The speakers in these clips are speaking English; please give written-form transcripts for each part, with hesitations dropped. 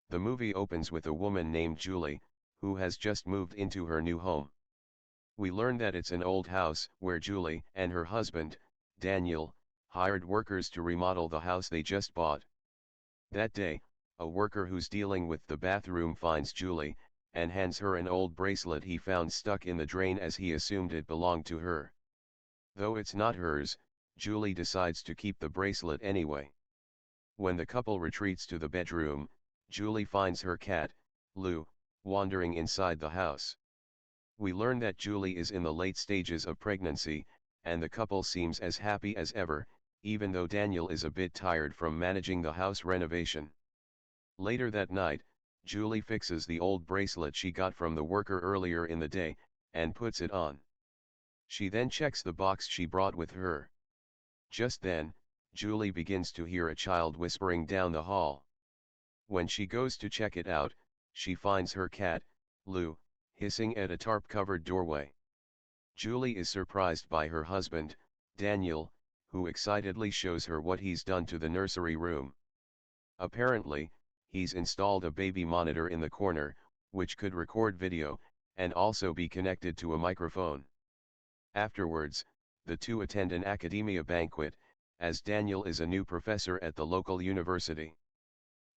The movie opens with a woman named Julie, who has just moved into her new home. We learn that it's an old house where Julie and her husband, Daniel, hired workers to remodel the house they just bought. That day, a worker who's dealing with the bathroom finds Julie, and hands her an old bracelet he found stuck in the drain as he assumed it belonged to her. Though it's not hers, Julie decides to keep the bracelet anyway. When the couple retreats to the bedroom, Julie finds her cat, Lou, wandering inside the house. We learn that Julie is in the late stages of pregnancy, and the couple seems as happy as ever, even though Daniel is a bit tired from managing the house renovation. Later that night, Julie fixes the old bracelet she got from the worker earlier in the day, and puts it on. She then checks the box she brought with her. Just then, Julie begins to hear a child whispering down the hall. When she goes to check it out, she finds her cat, Lou, hissing at a tarp-covered doorway. Julie is surprised by her husband, Daniel, who excitedly shows her what he's done to the nursery room. Apparently, he's installed a baby monitor in the corner, which could record video, and also be connected to a microphone. Afterwards, the two attend an academia banquet, as Daniel is a new professor at the local university.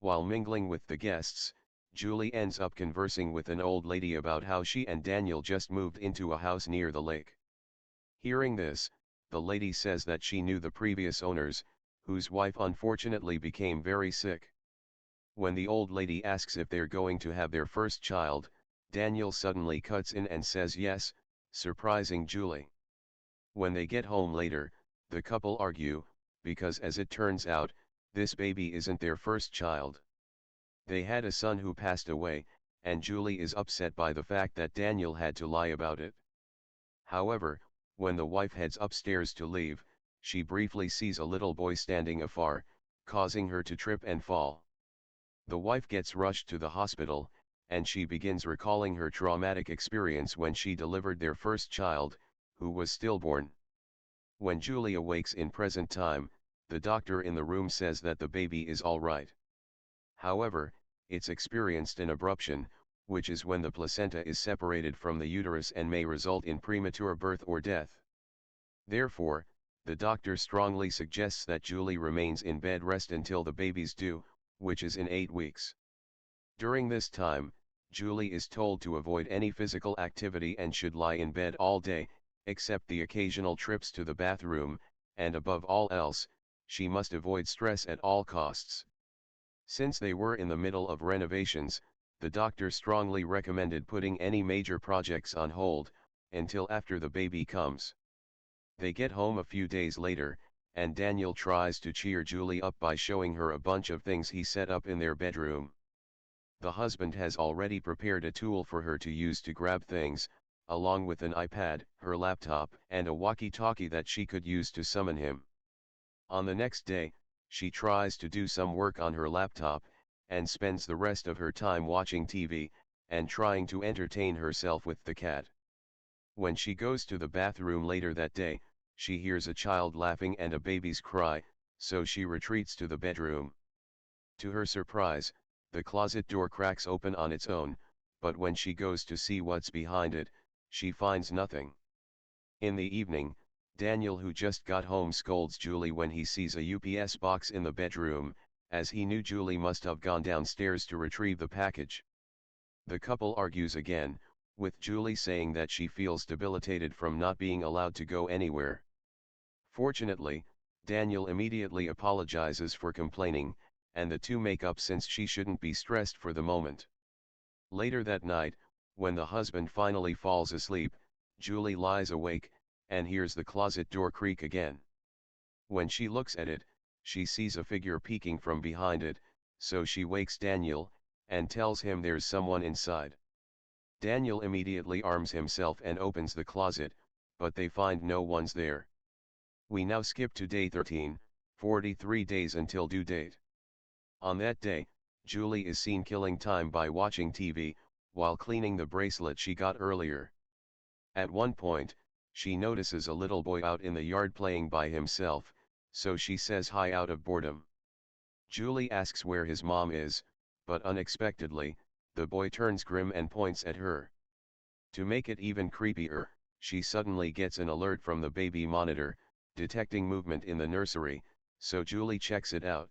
While mingling with the guests, Julie ends up conversing with an old lady about how she and Daniel just moved into a house near the lake. Hearing this, the lady says that she knew the previous owners, whose wife unfortunately became very sick. When the old lady asks if they're going to have their first child, Daniel suddenly cuts in and says yes, surprising Julie. When they get home later, the couple argue, because as it turns out, this baby isn't their first child. They had a son who passed away, and Julie is upset by the fact that Daniel had to lie about it. However, when the wife heads upstairs to leave, she briefly sees a little boy standing afar, causing her to trip and fall. The wife gets rushed to the hospital, and she begins recalling her traumatic experience when she delivered their first child, who was stillborn. When Julie awakes in present time, the doctor in the room says that the baby is all right. However, it's experienced an abruption, which is when the placenta is separated from the uterus and may result in premature birth or death. Therefore, the doctor strongly suggests that Julie remains in bed rest until the baby's due, which is in 8 weeks. During this time, Julie is told to avoid any physical activity and should lie in bed all day, except the occasional trips to the bathroom, and above all else, she must avoid stress at all costs. Since they were in the middle of renovations, the doctor strongly recommended putting any major projects on hold, until after the baby comes. They get home a few days later, and Daniel tries to cheer Julie up by showing her a bunch of things he set up in their bedroom. The husband has already prepared a tool for her to use to grab things, along with an iPad, her laptop, and a walkie-talkie that she could use to summon him. On the next day, she tries to do some work on her laptop, and spends the rest of her time watching TV, and trying to entertain herself with the cat. When she goes to the bathroom later that day, she hears a child laughing and a baby's cry, so she retreats to the bedroom. To her surprise, the closet door cracks open on its own, but when she goes to see what's behind it, she finds nothing. In the evening, Daniel, who just got home, scolds Julie when he sees a UPS box in the bedroom, as he knew Julie must have gone downstairs to retrieve the package. The couple argues again, with Julie saying that she feels debilitated from not being allowed to go anywhere. Fortunately, Daniel immediately apologizes for complaining, and the two make up since she shouldn't be stressed for the moment. Later that night, when the husband finally falls asleep, Julie lies awake, and hears the closet door creak again. When she looks at it, she sees a figure peeking from behind it, so she wakes Daniel, and tells him there's someone inside. Daniel immediately arms himself and opens the closet, but they find no one's there. We now skip to day 13, 43 days until due date. On that day, Julie is seen killing time by watching TV, while cleaning the bracelet she got earlier. At one point, she notices a little boy out in the yard playing by himself, so she says hi out of boredom. Julie asks where his mom is, but unexpectedly, the boy turns grim and points at her. To make it even creepier, she suddenly gets an alert from the baby monitor, detecting movement in the nursery, so Julie checks it out.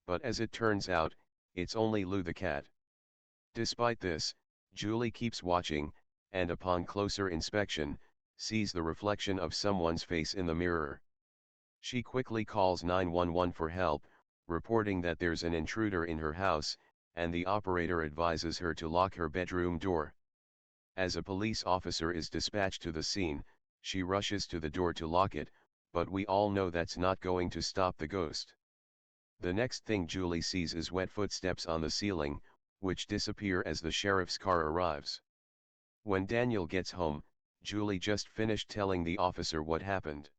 But as it turns out, it's only Lou the cat. Despite this, Julie keeps watching, and upon closer inspection, sees the reflection of someone's face in the mirror. She quickly calls 911 for help, reporting that there's an intruder in her house, and the operator advises her to lock her bedroom door. As a police officer is dispatched to the scene, she rushes to the door to lock it, but we all know that's not going to stop the ghost. The next thing Julie sees is wet footsteps on the ceiling, which disappear as the sheriff's car arrives. When Daniel gets home, Julie just finished telling the officer what happened.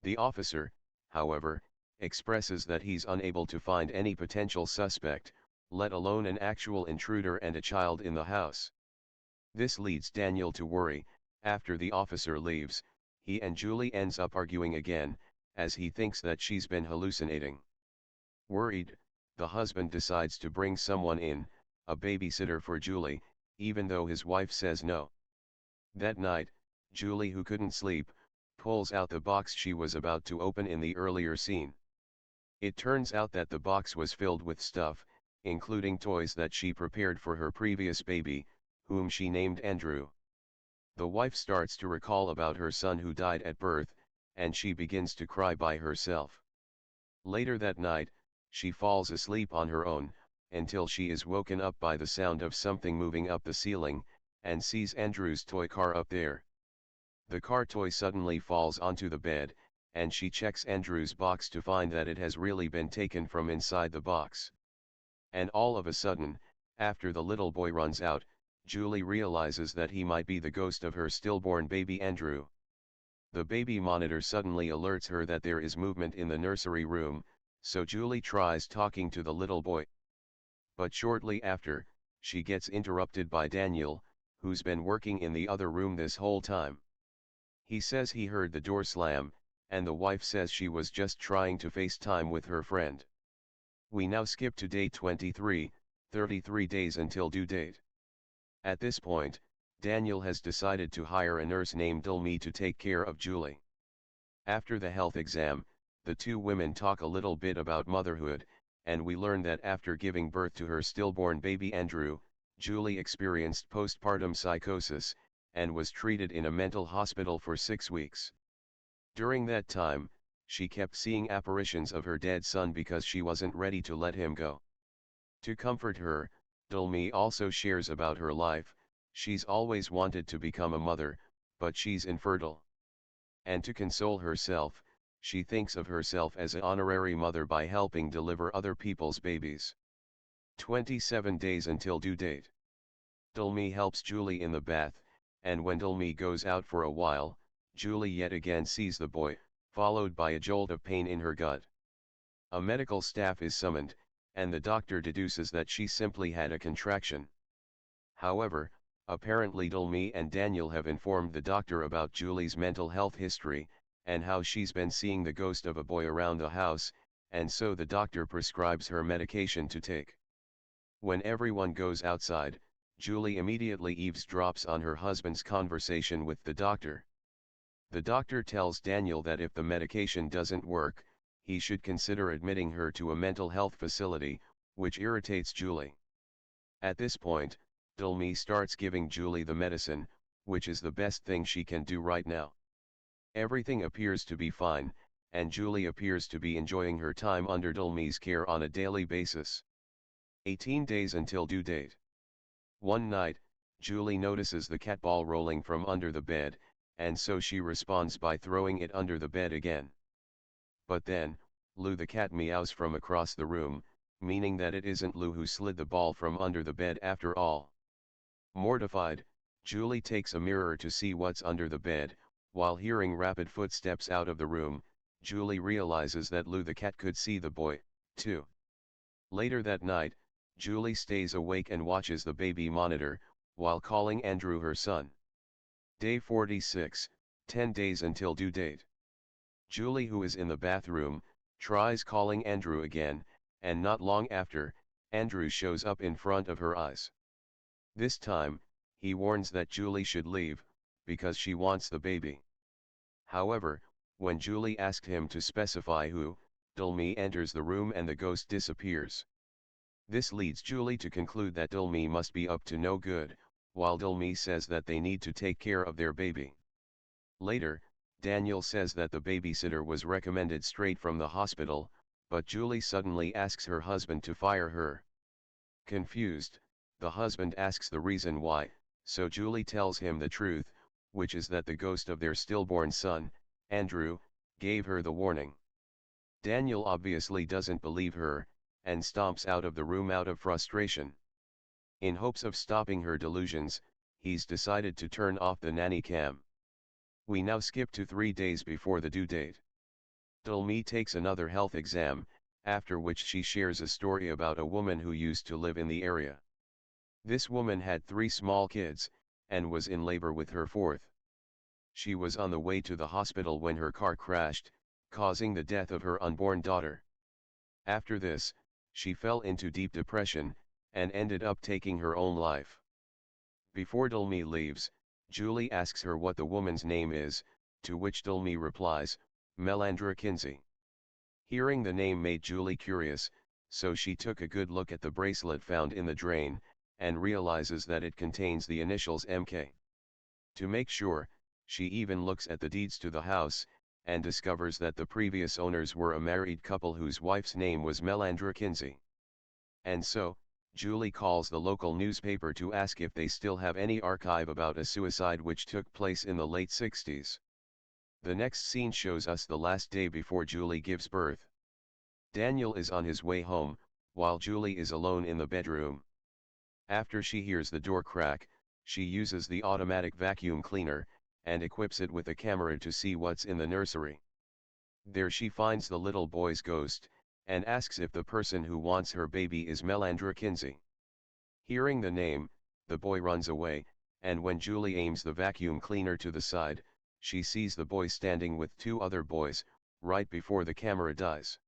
The officer, however, expresses that he's unable to find any potential suspect, let alone an actual intruder and a child in the house. This leads Daniel to worry. After the officer leaves, he and Julie ends up arguing again, as he thinks that she's been hallucinating. Worried, the husband decides to bring someone in, a babysitter for Julie, even though his wife says no. That night, Julie, who couldn't sleep, pulls out the box she was about to open in the earlier scene. It turns out that the box was filled with stuff, including toys that she prepared for her previous baby, whom she named Andrew. The wife starts to recall about her son who died at birth, and she begins to cry by herself. Later that night, she falls asleep on her own, until she is woken up by the sound of something moving up the ceiling, and sees Andrew's toy car up there. The car toy suddenly falls onto the bed, and she checks Andrew's box to find that it has really been taken from inside the box. And all of a sudden, after the little boy runs out, Julie realizes that he might be the ghost of her stillborn baby Andrew. The baby monitor suddenly alerts her that there is movement in the nursery room, so Julie tries talking to the little boy. But shortly after, she gets interrupted by Daniel, who's been working in the other room this whole time. He says he heard the door slam, and the wife says she was just trying to FaceTime with her friend. We now skip to day 23, 33 days until due date. At this point, Daniel has decided to hire a nurse named Dulme to take care of Julie. After the health exam, the two women talk a little bit about motherhood, and we learn that after giving birth to her stillborn baby Andrew, Julie experienced postpartum psychosis, and was treated in a mental hospital for 6 weeks. During that time, she kept seeing apparitions of her dead son because she wasn't ready to let him go. To comfort her, Dulme also shares about her life. She's always wanted to become a mother, but she's infertile. And to console herself, she thinks of herself as an honorary mother by helping deliver other people's babies. 27 days until due date. Dulme helps Julie in the bath, and when Dulme goes out for a while, Julie yet again sees the boy, followed by a jolt of pain in her gut. A medical staff is summoned, and the doctor deduces that she simply had a contraction. However, apparently Dulme and Daniel have informed the doctor about Julie's mental health history, and how she's been seeing the ghost of a boy around the house, and so the doctor prescribes her medication to take. When everyone goes outside, Julie immediately eavesdrops on her husband's conversation with the doctor. The doctor tells Daniel that if the medication doesn't work, he should consider admitting her to a mental health facility, which irritates Julie. At this point, Dulme starts giving Julie the medicine, which is the best thing she can do right now. Everything appears to be fine, and Julie appears to be enjoying her time under Dulme's care on a daily basis. 18 days until due date. One night, Julie notices the cat ball rolling from under the bed, and so she responds by throwing it under the bed again. But then, Lou the cat meows from across the room, meaning that it isn't Lou who slid the ball from under the bed after all. Mortified, Julie takes a mirror to see what's under the bed. While hearing rapid footsteps out of the room, Julie realizes that Lou the cat could see the boy, too. Later that night, Julie stays awake and watches the baby monitor, while calling Andrew her son. Day 46, 10 days until due date. Julie, who is in the bathroom, tries calling Andrew again, and not long after, Andrew shows up in front of her eyes. This time, he warns that Julie should leave, because she wants the baby. However, when Julie asked him to specify who, Dulme enters the room and the ghost disappears. This leads Julie to conclude that Dulme must be up to no good, while Dulme says that they need to take care of their baby. Later, Daniel says that the babysitter was recommended straight from the hospital, but Julie suddenly asks her husband to fire her. Confused, the husband asks the reason why, so Julie tells him the truth, which is that the ghost of their stillborn son, Andrew, gave her the warning. Daniel obviously doesn't believe her, and stomps out of the room out of frustration. In hopes of stopping her delusions, he's decided to turn off the nanny cam. We now skip to 3 days before the due date. Dulme takes another health exam, after which she shares a story about a woman who used to live in the area. This woman had 3 small kids, and was in labor with her 4th. She was on the way to the hospital when her car crashed, causing the death of her unborn daughter. After this, she fell into deep depression, and ended up taking her own life. Before Dulme leaves, Julie asks her what the woman's name is, to which Dulme replies, Melandra Kinsey. Hearing the name made Julie curious, so she took a good look at the bracelet found in the drain, and realizes that it contains the initials MK. To make sure, she even looks at the deeds to the house, and discovers that the previous owners were a married couple whose wife's name was Melandra Kinsey. And so, Julie calls the local newspaper to ask if they still have any archive about a suicide which took place in the late 60s. The next scene shows us the last day before Julie gives birth. Daniel is on his way home, while Julie is alone in the bedroom. After she hears the door crack, she uses the automatic vacuum cleaner, and equips it with a camera to see what's in the nursery. There she finds the little boy's ghost, and asks if the person who wants her baby is Melandra Kinsey. Hearing the name, the boy runs away, and when Julie aims the vacuum cleaner to the side, she sees the boy standing with 2 other boys, right before the camera dies.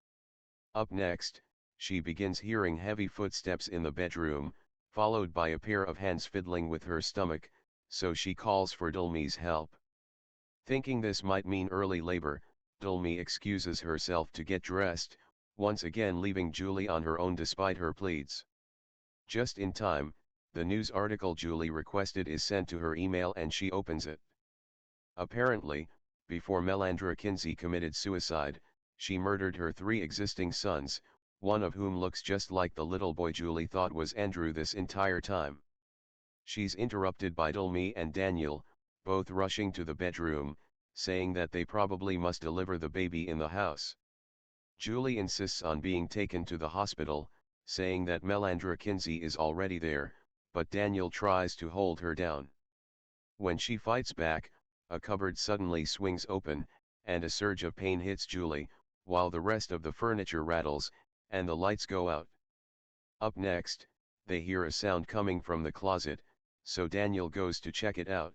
Up next, she begins hearing heavy footsteps in the bedroom, followed by a pair of hands fiddling with her stomach, so she calls for Dulme's help. Thinking this might mean early labor, Dulme excuses herself to get dressed, once again leaving Julie on her own despite her pleads. Just in time, the news article Julie requested is sent to her email and she opens it. Apparently, before Melandra Kinsey committed suicide, she murdered her 3 existing sons, one of whom looks just like the little boy Julie thought was Andrew this entire time. She's interrupted by Dulme and Daniel, both rushing to the bedroom, saying that they probably must deliver the baby in the house. Julie insists on being taken to the hospital, saying that Melandra Kinsey is already there, but Daniel tries to hold her down. When she fights back, a cupboard suddenly swings open, and a surge of pain hits Julie, while the rest of the furniture rattles, and the lights go out. Up next, they hear a sound coming from the closet, so Daniel goes to check it out.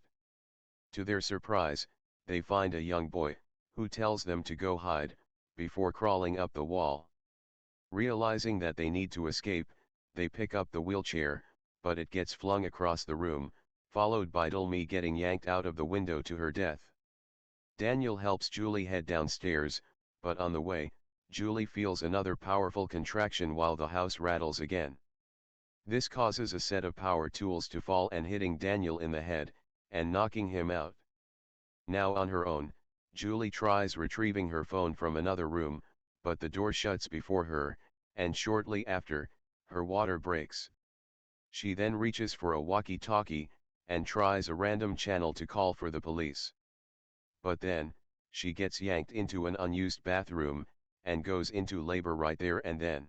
To their surprise, they find a young boy, who tells them to go hide, before crawling up the wall. Realizing that they need to escape, they pick up the wheelchair, but it gets flung across the room, followed by Dulme getting yanked out of the window to her death. Daniel helps Julie head downstairs, but on the way, Julie feels another powerful contraction while the house rattles again. This causes a set of power tools to fall and hitting Daniel in the head, and knocking him out. Now on her own, Julie tries retrieving her phone from another room, but the door shuts before her, and shortly after, her water breaks. She then reaches for a walkie-talkie, and tries a random channel to call for the police. But then, she gets yanked into an unused bathroom, and goes into labor right there and then.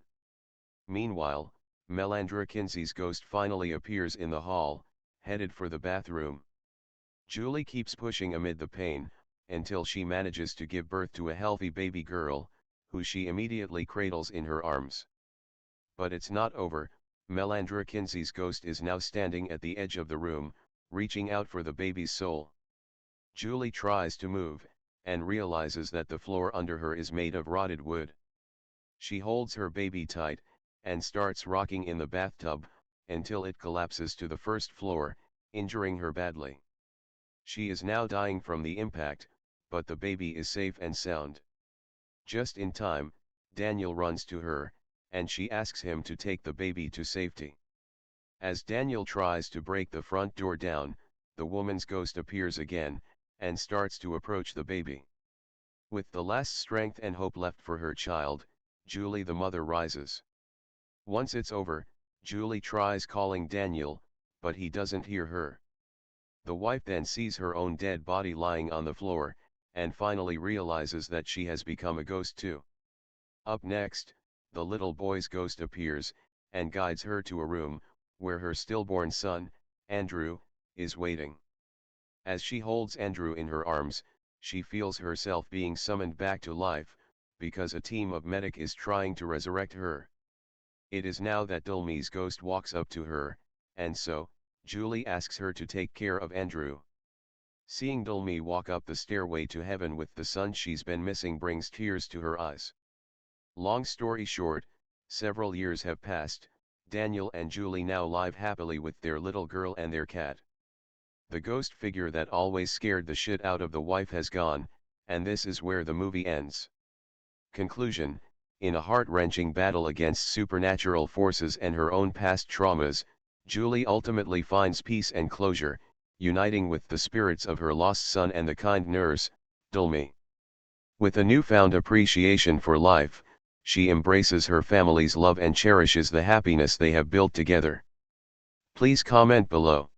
Meanwhile, Melandra Kinsey's ghost finally appears in the hall, headed for the bathroom. Julie keeps pushing amid the pain, until she manages to give birth to a healthy baby girl, who she immediately cradles in her arms. But it's not over. Melandra Kinsey's ghost is now standing at the edge of the room, reaching out for the baby's soul. Julie tries to move, and realizes that the floor under her is made of rotted wood. She holds her baby tight, and starts rocking in the bathtub, until it collapses to the first floor, injuring her badly. She is now dying from the impact, but the baby is safe and sound. Just in time, Daniel runs to her, and she asks him to take the baby to safety. As Daniel tries to break the front door down, the woman's ghost appears again, and starts to approach the baby. With the last strength and hope left for her child, Julie the mother rises. Once it's over, Julie tries calling Daniel, but he doesn't hear her. The wife then sees her own dead body lying on the floor, and finally realizes that she has become a ghost too. Up next, the little boy's ghost appears, and guides her to a room, where her stillborn son, Andrew, is waiting. As she holds Andrew in her arms, she feels herself being summoned back to life, because a team of medics is trying to resurrect her. It is now that Dulme's ghost walks up to her, and so, Julie asks her to take care of Andrew. Seeing Dulme walk up the stairway to heaven with the son she's been missing brings tears to her eyes. Long story short, several years have passed, Daniel and Julie now live happily with their little girl and their cat. The ghost figure that always scared the shit out of the wife has gone, and this is where the movie ends. Conclusion: in a heart-wrenching battle against supernatural forces and her own past traumas, Julie ultimately finds peace and closure, uniting with the spirits of her lost son and the kind nurse, Dulme. With a newfound appreciation for life, she embraces her family's love and cherishes the happiness they have built together. Please comment below.